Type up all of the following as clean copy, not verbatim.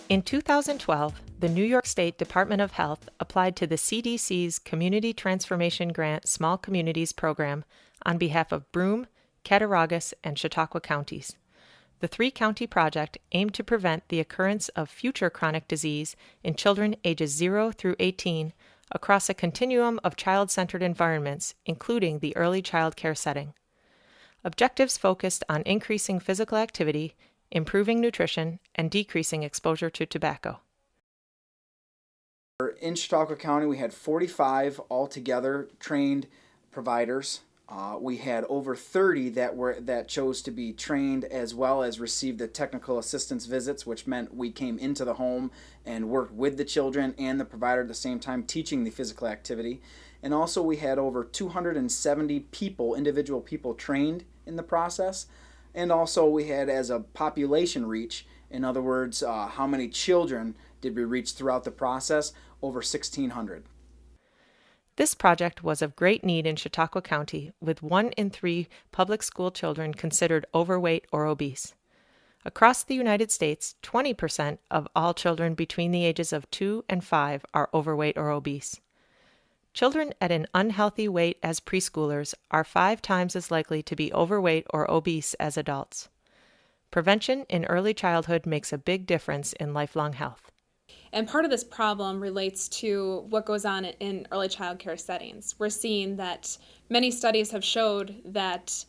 In 2012, the New York State Department of Health applied to the CDC's Community Transformation Grant Small Communities program on behalf of Broome, Cattaraugus, and Chautauqua counties. The three-county project aimed to prevent the occurrence of future chronic disease in children ages 0 through 18 across a continuum of child-centered environments, including the early child care setting. Objectives focused on increasing physical activity, improving nutrition, and decreasing exposure to tobacco. In Chautauqua County, we had 45 altogether trained providers. We had over 30 that chose to be trained as well as received the technical assistance visits, which meant we came into the home and worked with the children and the provider at the same time teaching the physical activity. And also we had over 270 people, individual people trained in the process. And also we had as a population reach, in other words, how many children did we reach throughout the process? Over 1,600. This project was of great need in Chautauqua County, with 1 in 3 public school children considered overweight or obese. Across the United States, 20% of all children between the ages of 2 and 5 are overweight or obese. Children at an unhealthy weight as preschoolers are 5 times as likely to be overweight or obese as adults. Prevention in early childhood makes a big difference in lifelong health. And part of this problem relates to what goes on in early child care settings. We're seeing that many studies have showed that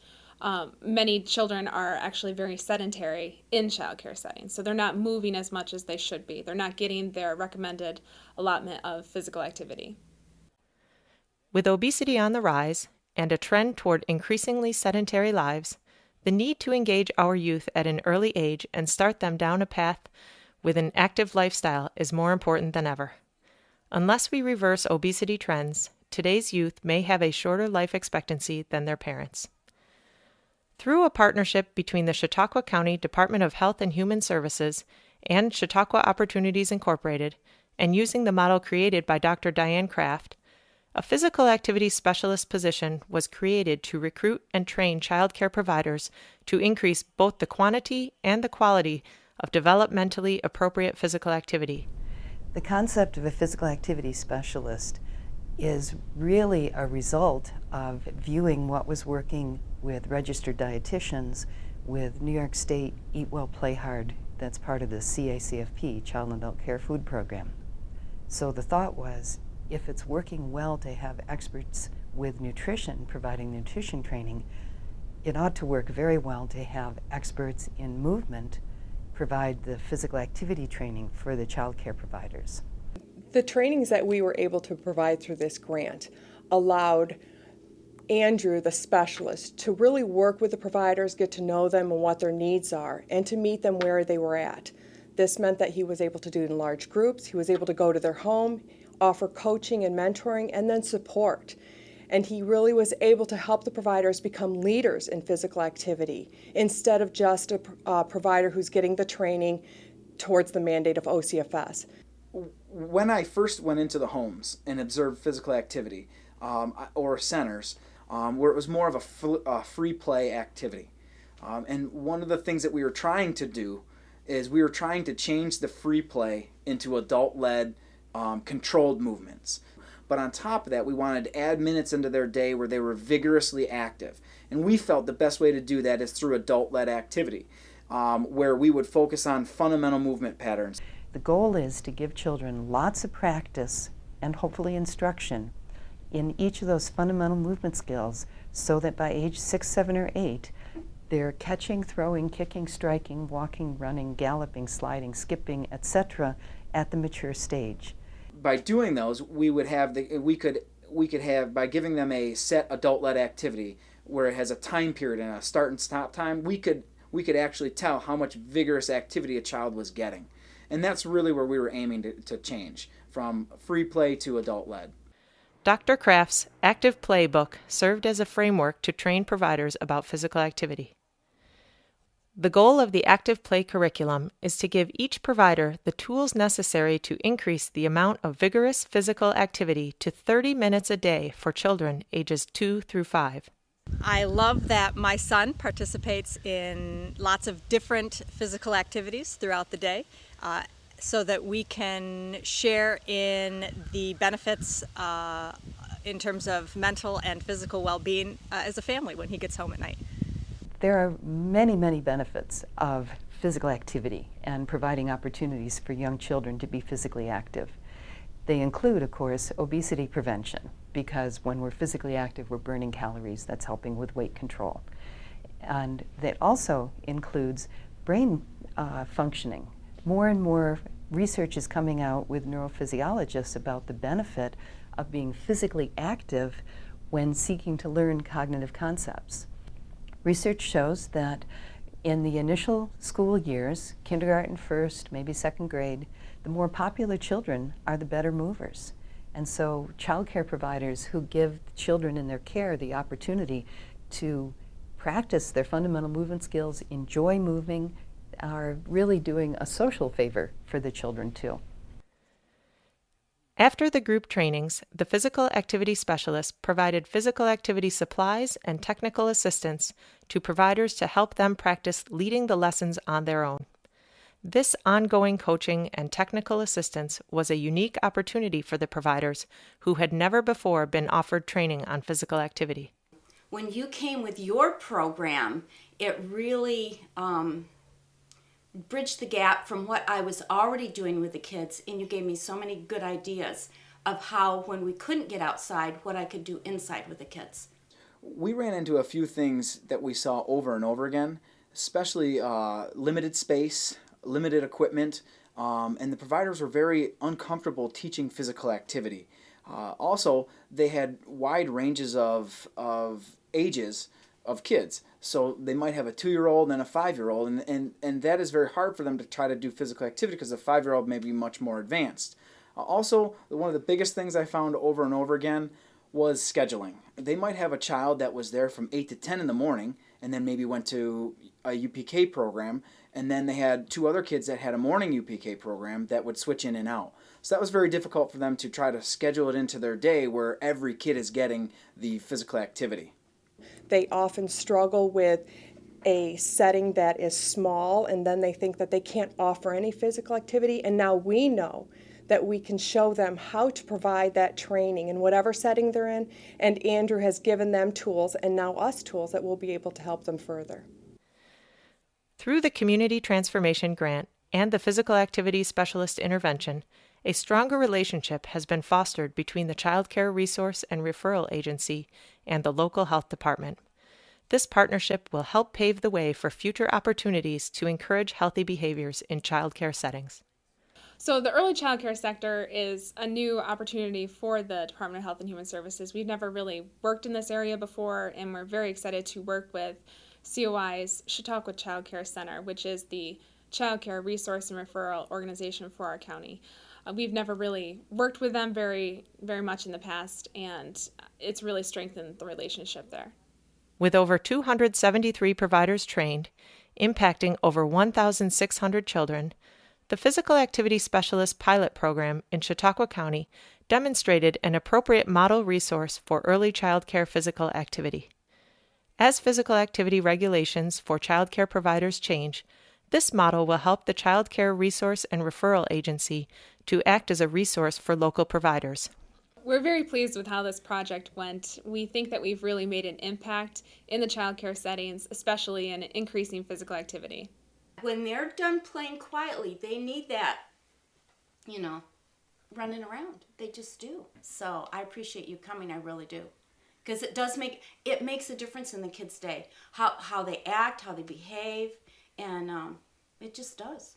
many children are actually very sedentary in child care settings. So they're not moving as much as they should be. They're not getting their recommended allotment of physical activity. With obesity on the rise and a trend toward increasingly sedentary lives, the need to engage our youth at an early age and start them down a path with an active lifestyle is more important than ever. Unless we reverse obesity trends, today's youth may have a shorter life expectancy than their parents. Through a partnership between the Chautauqua County Department of Health and Human Services and Chautauqua Opportunities Incorporated, and using the model created by Dr. Diane Kraft, a physical activity specialist position was created to recruit and train child care providers to increase both the quantity and the quality of developmentally appropriate physical activity. The concept of a physical activity specialist is really a result of viewing what was working with registered dietitians with New York State Eat Well, Play Hard. That's part of the CACFP, Child and Adult Care Food Program. So the thought was, if it's working well to have experts with nutrition providing nutrition training, it ought to work very well to have experts in movement provide the physical activity training for the child care providers. The trainings that we were able to provide through this grant allowed Andrew, the specialist, to really work with the providers, get to know them and what their needs are, and to meet them where they were at. This meant that he was able to do it in large groups, he was able to go to their home, offer coaching and mentoring, and then support. And he really was able to help the providers become leaders in physical activity instead of just a provider who's getting the training towards the mandate of OCFS. When I first went into the homes and observed physical activity or centers where it was more of a free play activity, and one of the things that we were trying to do is we were trying to change the free play into adult-led controlled movements. But on top of that, we wanted to add minutes into their day where they were vigorously active. And we felt the best way to do that is through adult-led activity, where we would focus on fundamental movement patterns. The goal is to give children lots of practice and hopefully instruction in each of those fundamental movement skills so that by age 6, 7, or 8, they're catching, throwing, kicking, striking, walking, running, galloping, sliding, skipping, etc. at the mature stage. By doing those, we could have, by giving them a set adult-led activity where it has a time period and a start and stop time, we could actually tell how much vigorous activity a child was getting. And that's really where we were aiming to change, from free play to adult-led. Dr. Kraft's Active Play book served as a framework to train providers about physical activity. The goal of the Active Play curriculum is to give each provider the tools necessary to increase the amount of vigorous physical activity to 30 minutes a day for children ages 2 through 5. I love that my son participates in lots of different physical activities throughout the day. so that we can share in the benefits in terms of mental and physical well-being as a family when he gets home at night. There are many, many benefits of physical activity and providing opportunities for young children to be physically active. They include, of course, obesity prevention, because when we're physically active, we're burning calories. That's helping with weight control. And that also includes brain functioning. More and more research is coming out with neurophysiologists about the benefit of being physically active when seeking to learn cognitive concepts. Research shows that in the initial school years, kindergarten, first, maybe second grade, the more popular children are the better movers. And so child care providers who give children in their care the opportunity to practice their fundamental movement skills, enjoy moving, are really doing a social favor for the children too. After the group trainings, the physical activity specialists provided physical activity supplies and technical assistance to providers to help them practice leading the lessons on their own. This ongoing coaching and technical assistance was a unique opportunity for the providers who had never before been offered training on physical activity. When you came with your program, it really bridged the gap from what I was already doing with the kids, and you gave me so many good ideas of how, when we couldn't get outside, what I could do inside with the kids. We ran into a few things that we saw over and over again, especially limited space, limited equipment, and the providers were very uncomfortable teaching physical activity. Also, they had wide ranges of ages of kids. So they might have a 2-year-old and a 5-year-old, and that is very hard for them to try to do physical activity because the 5-year-old may be much more advanced. Also, one of the biggest things I found over and over again was scheduling. They might have a child that was there from 8 to 10 in the morning and then maybe went to a UPK program, and then they had 2 other kids that had a morning UPK program that would switch in and out. So that was very difficult for them to try to schedule it into their day where every kid is getting the physical activity. They often struggle with a setting that is small, and then they think that they can't offer any physical activity, and now we know that we can show them how to provide that training in whatever setting they're in, and Andrew has given them tools and now us tools that will be able to help them further. Through the Community Transformation Grant and the Physical Activity Specialist Intervention, a stronger relationship has been fostered between the Child Care Resource and Referral Agency and the local health department. This partnership will help pave the way for future opportunities to encourage healthy behaviors in child care settings. So the early child care sector is a new opportunity for the Department of Health and Human Services. We've never really worked in this area before, and we're very excited to work with COI's Chautauqua Child Care Center, which is the Child Care Resource and Referral Organization for our county. We've never really worked with them very much in the past, and it's really strengthened the relationship there. With over 273 providers trained, impacting over 1,600 children, the Physical Activity Specialist Pilot Program in Chautauqua County demonstrated an appropriate model resource for early child care physical activity. As physical activity regulations for child care providers change, this model will help the Child Care Resource and Referral Agency to act as a resource for local providers. We're very pleased with how this project went. We think that we've really made an impact in the child care settings, especially in increasing physical activity. When they're done playing quietly, they need that, running around. They just do. So I appreciate you coming, I really do. Because it makes a difference in the kids' day. How they act, how they behave, and it just does.